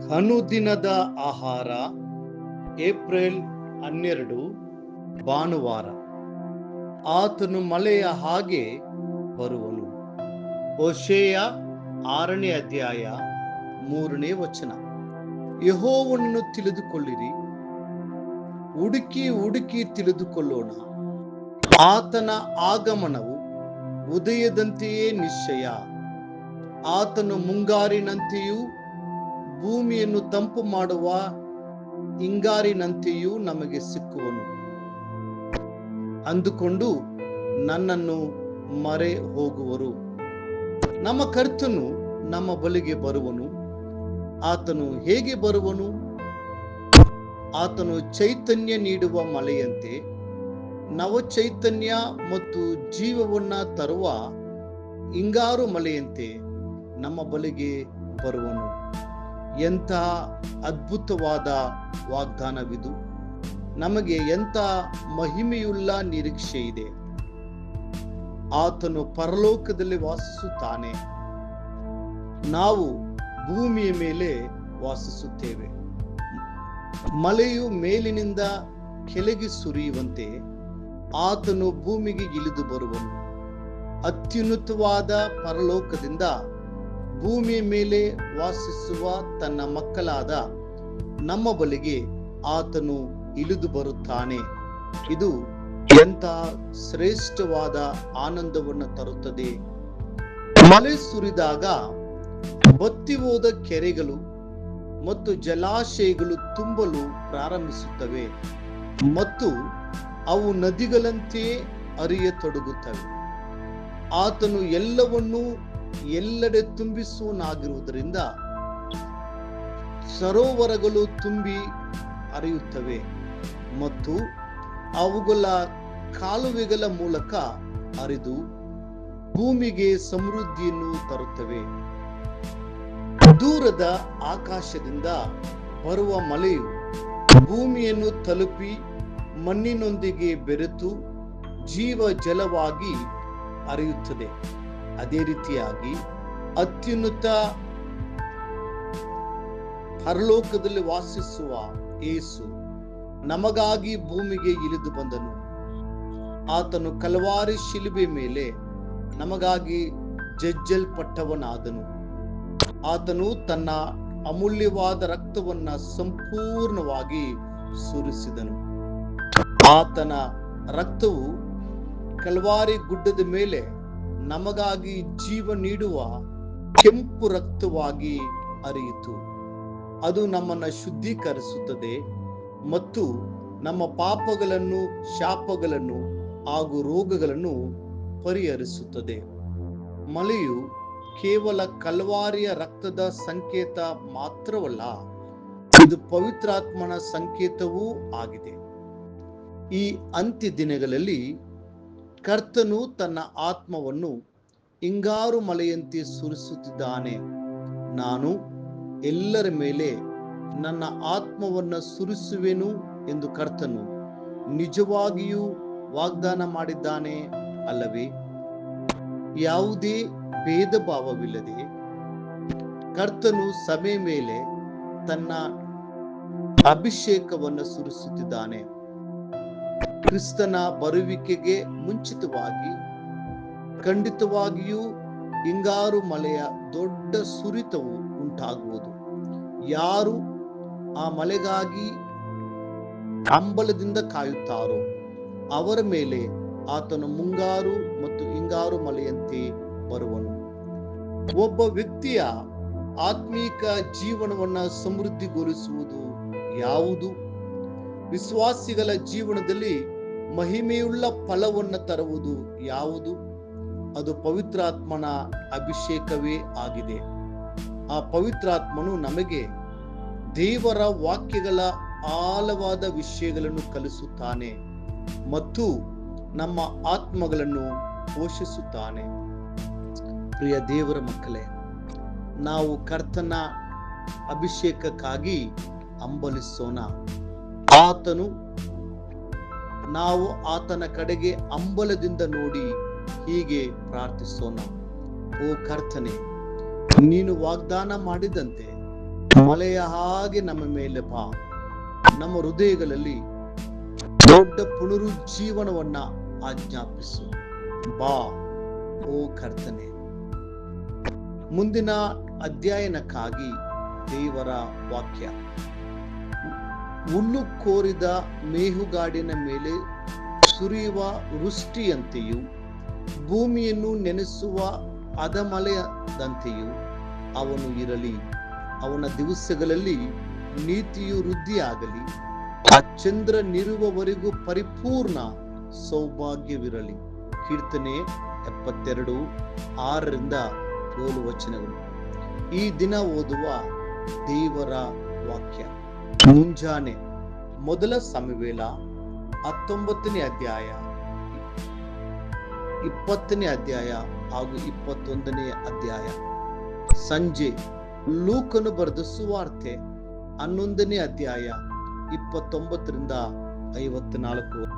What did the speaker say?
ಅನುದಿನದ ಆಹಾರ ಏಪ್ರಿಲ್ 12 ಭಾನುವಾರ. ಆತನು ಮಳೆಯ ಹಾಗೆ ಬರುವನು. ಹೋಶೇಯ 6ನೇ ಅಧ್ಯಾಯ 3ನೇ ವಚನ. ಯೆಹೋವನನ್ನು ತಿಳಿದುಕೊಳ್ಳಿರಿ, ಹುಡುಕಿ ಹುಡುಕಿ ತಿಳಿದುಕೊಳ್ಳೋಣ. ಆತನ ಆಗಮನವು ಉದಯದಂತೆಯೇ ನಿಶ್ಚಯ. ಆತನು ಮುಂಗಾರಿನಂತೆಯೂ ಭೂಮಿಯನ್ನು ತಂಪು ಮಾಡುವ ಹಿಂಗಾರಿನಂತೆಯೂ ನಮಗೆ ಸಿಕ್ಕುವನು ಅಂದುಕೊಂಡು ನನ್ನನ್ನು ಮರೆ ಹೋಗುವರು. ನಮ್ಮ ಕರ್ತನು ನಮ್ಮ ಬಳಿಗೆ ಬರುವನು. ಆತನು ಹೇಗೆ ಬರುವನು? ಆತನು ಚೈತನ್ಯ ನೀಡುವ ಮಳೆಯಂತೆ, ನವ ಚೈತನ್ಯ ಮತ್ತು ಜೀವವನ್ನ ತರುವ ಹಿಂಗಾರು ಮಳೆಯಂತೆ ನಮ್ಮ ಬಳಿಗೆ ಬರುವನು. ಎಂತಹ ಅದ್ಭುತವಾದ ವಾಗ್ದಾನವಿದು! ನಮಗೆ ಎಂಥ ಮಹಿಮೆಯುಳ್ಳ ನಿರೀಕ್ಷೆ ಇದೆ. ಆತನು ಪರಲೋಕದಲ್ಲಿ ವಾಸಿಸುತ್ತಾನೆ, ನಾವು ಭೂಮಿಯ ಮೇಲೆ ವಾಸಿಸುತ್ತೇವೆ. ಮಳೆಯು ಮೇಲಿನಿಂದ ಕೆಳಗೆ ಸುರಿಯುವಂತೆ ಆತನು ಭೂಮಿಗೆ ಇಳಿದು ಬರುವನು. ಅತ್ಯುನ್ನತವಾದ ಪರಲೋಕದಿಂದ ಭೂಮಿಯ ಮೇಲೆ ವಾಸಿಸುವ ತನ್ನ ಮಕ್ಕಳಾದ ನಮ್ಮ ಬಳಿಗೆ ಆತನು ಇಳಿದು ಬರುತ್ತಾನೆ. ಇದು ಎಂಥ ಶ್ರೇಷ್ಠವಾದ ಆನಂದವನ್ನು ತರುತ್ತದೆ. ಮಳೆ ಸುರಿದಾಗ ಬತ್ತಿ ಹೋದ ಕೆರೆಗಳು ಮತ್ತು ಜಲಾಶಯಗಳು ತುಂಬಲು ಪ್ರಾರಂಭಿಸುತ್ತವೆ ಮತ್ತು ಅವು ನದಿಗಳಂತೆಯೇ ಹರಿಯತೊಡಗುತ್ತವೆ. ಆತನು ಎಲ್ಲವನ್ನೂ ಎಲ್ಲೆಡೆ ತುಂಬಿಸುವನಾಗಿರುವುದರಿಂದ ಸರೋವರಗಳು ತುಂಬಿ ಹರಿಯುತ್ತವೆ ಮತ್ತು ಅವುಗಳ ಕಾಲುವೆಗಳ ಮೂಲಕ ಹರಿದು ಭೂಮಿಗೆ ಸಮೃದ್ಧಿಯನ್ನು ತರುತ್ತವೆ. ದೂರದ ಆಕಾಶದಿಂದ ಬರುವ ಮಳೆಯು ಭೂಮಿಯನ್ನು ತಲುಪಿ ಮಣ್ಣಿನೊಂದಿಗೆ ಬೆರೆತು ಜೀವ ಜಲವಾಗಿ ಹರಿಯುತ್ತದೆ. ಅದೇ ರೀತಿಯಾಗಿ ಅತ್ಯುನ್ನತ ಪರಲೋಕದಲ್ಲಿ ವಾಸಿಸುವ ಯೇಸು ನಮಗಾಗಿ ಭೂಮಿಗೆ ಇಳಿದು ಬಂದನು. ಆತನು ಕಲ್ವಾರಿ ಶಿಲುಬೆ ಮೇಲೆ ನಮಗಾಗಿ ಜಜ್ಜಲ್ಪಟ್ಟವನಾದನು. ಆತನು ತನ್ನ ಅಮೂಲ್ಯವಾದ ರಕ್ತವನ್ನ ಸಂಪೂರ್ಣವಾಗಿ ಸುರಿಸಿದನು. ಆತನ ರಕ್ತವು ಕಲ್ವಾರಿ ಗುಡ್ಡದ ಮೇಲೆ ನಮಗಾಗಿ ಜೀವ ನೀಡುವ ಕೆಂಪು ರಕ್ತವಾಗಿ ಹರಿಯಿತು. ಅದು ನಮ್ಮನ್ನು ಶುದ್ಧೀಕರಿಸುತ್ತದೆ ಮತ್ತು ನಮ್ಮ ಪಾಪಗಳನ್ನು, ಶಾಪಗಳನ್ನು ಹಾಗೂ ರೋಗಗಳನ್ನು ಪರಿಹರಿಸುತ್ತದೆ. ಮಳೆಯು ಕೇವಲ ಕಲ್ವಾರಿಯ ರಕ್ತದ ಸಂಕೇತ ಮಾತ್ರವಲ್ಲ, ಇದು ಪವಿತ್ರಾತ್ಮನ ಸಂಕೇತವೂ ಆಗಿದೆ. ಈ ಅಂತ್ಯ ದಿನಗಳಲ್ಲಿ ಕರ್ತನು ತನ್ನ ಆತ್ಮವನ್ನು ಹಿಂಗಾರು ಮಳೆಯಂತೆ ಸುರಿಸುತ್ತಿದ್ದಾನೆ. ನಾನು ಎಲ್ಲರ ಮೇಲೆ ನನ್ನ ಆತ್ಮವನ್ನು ಸುರಿಸುವೆನು ಎಂದು ಕರ್ತನು ನಿಜವಾಗಿಯೂ ವಾಗ್ದಾನ ಮಾಡಿದ್ದಾನೆ ಅಲ್ಲವೇ? ಯಾವುದೇ ಭೇದ ಭಾವವಿಲ್ಲದೆ ಕರ್ತನು ಸಭೆ ಮೇಲೆ ತನ್ನ ಅಭಿಷೇಕವನ್ನು ಸುರಿಸುತ್ತಿದ್ದಾನೆ. ಕ್ರಿಸ್ತನ ಬರುವಿಕೆಗೆ ಮುಂಚಿತವಾಗಿ ಖಂಡಿತವಾಗಿಯೂ ಹಿಂಗಾರು ಮಳೆಯ ದೊಡ್ಡ ಸುರಿತವು ಉಂಟಾಗುವುದು. ಯಾರು ಆ ಮಳೆಗಾಗಿ ಹಂಬಲದಿಂದ ಕಾಯುತ್ತಾರೋ ಅವರ ಮೇಲೆ ಆತನು ಮುಂಗಾರು ಮತ್ತು ಹಿಂಗಾರು ಮಳೆಯಂತೆ ಬರುವನು. ಒಬ್ಬ ವ್ಯಕ್ತಿಯ ಆತ್ಮೀಕ ಜೀವನವನ್ನ ಸಮೃದ್ಧಿಗೊಳಿಸುವುದು ಯಾವುದು? ವಿಶ್ವಾಸಿಗಳ ಜೀವನದಲ್ಲಿ ಮಹಿಮೆಯುಳ್ಳ ಫಲವನ್ನು ತರುವುದು ಯಾವುದು? ಅದು ಪವಿತ್ರಾತ್ಮನ ಅಭಿಷೇಕವೇ ಆಗಿದೆ. ಆ ಪವಿತ್ರಾತ್ಮನು ನಮಗೆ ದೇವರ ವಾಕ್ಯಗಳ ಆಳವಾದ ವಿಷಯಗಳನ್ನು ಕಲಿಸುತ್ತಾನೆ ಮತ್ತು ನಮ್ಮ ಆತ್ಮಗಳನ್ನು ಪೋಷಿಸುತ್ತಾನೆ. ಪ್ರಿಯ ದೇವರ ಮಕ್ಕಳೇ, ನಾವು ಕರ್ತನ ಅಭಿಷೇಕಕ್ಕಾಗಿ ಹಂಬಲಿಸೋಣ. ಆತನು ನಾವು ಆತನ ಕಡೆಗೆ ಹಂಬಲದಿಂದ ನೋಡಿ ಹೀಗೆ ಪ್ರಾರ್ಥಿಸೋಣ. ಓ ಕರ್ತನೆ, ನೀನು ವಾಗ್ದಾನ ಮಾಡಿದಂತೆ ಮಳೆಯ ಹಾಗೆ ನಮ್ಮ ಮೇಲೆ ಬಾ. ನಮ್ಮ ಹೃದಯಗಳಲ್ಲಿ ದೊಡ್ಡ ಪುನರುಜ್ಜೀವನವನ್ನ ಆಜ್ಞಾಪಿಸು. ಬಾ ಓ ಕರ್ತನೆ. ಮುಂದಿನ ಅಧ್ಯಯನಕ್ಕಾಗಿ ದೇವರ ವಾಕ್ಯ. ಹುಲ್ಲು ಕೋರಿದ ಮೇಹುಗಾಡಿನ ಮೇಲೆ ಸುರಿಯುವ ವೃಷ್ಟಿಯಂತೆಯೂ ಭೂಮಿಯನ್ನು ನೆನೆಸುವ ಅದಮಳೆಯದಂತೆಯೂ ಅವನು ಇರಲಿ. ಅವನ ದಿವಸಗಳಲ್ಲಿ ನೀತಿಯು ವೃದ್ಧಿಯಾಗಲಿ. ಆ ಚಂದ್ರನಿರುವವರೆಗೂ ಪರಿಪೂರ್ಣ ಸೌಭಾಗ್ಯವಿರಲಿ. ಕೀರ್ತನೆ 72:6-7 ವಚನಗಳು. ಈ ದಿನ ಓದುವ ದೇವರ ವಾಕ್ಯ. ಮುಂಜಾನೆ ಮೊದಲ ಸಮುವೇಲ 19ನೇ ಅಧ್ಯಾಯ, 20ನೇ ಅಧ್ಯಾಯ ಹಾಗೂ 21ನೇ ಅಧ್ಯಾಯ. ಸಂಜೆ ಲೂಕನು ಬರೆದ ಸುವಾರ್ತೆ 11ನೇ ಅಧ್ಯಾಯ 29-54.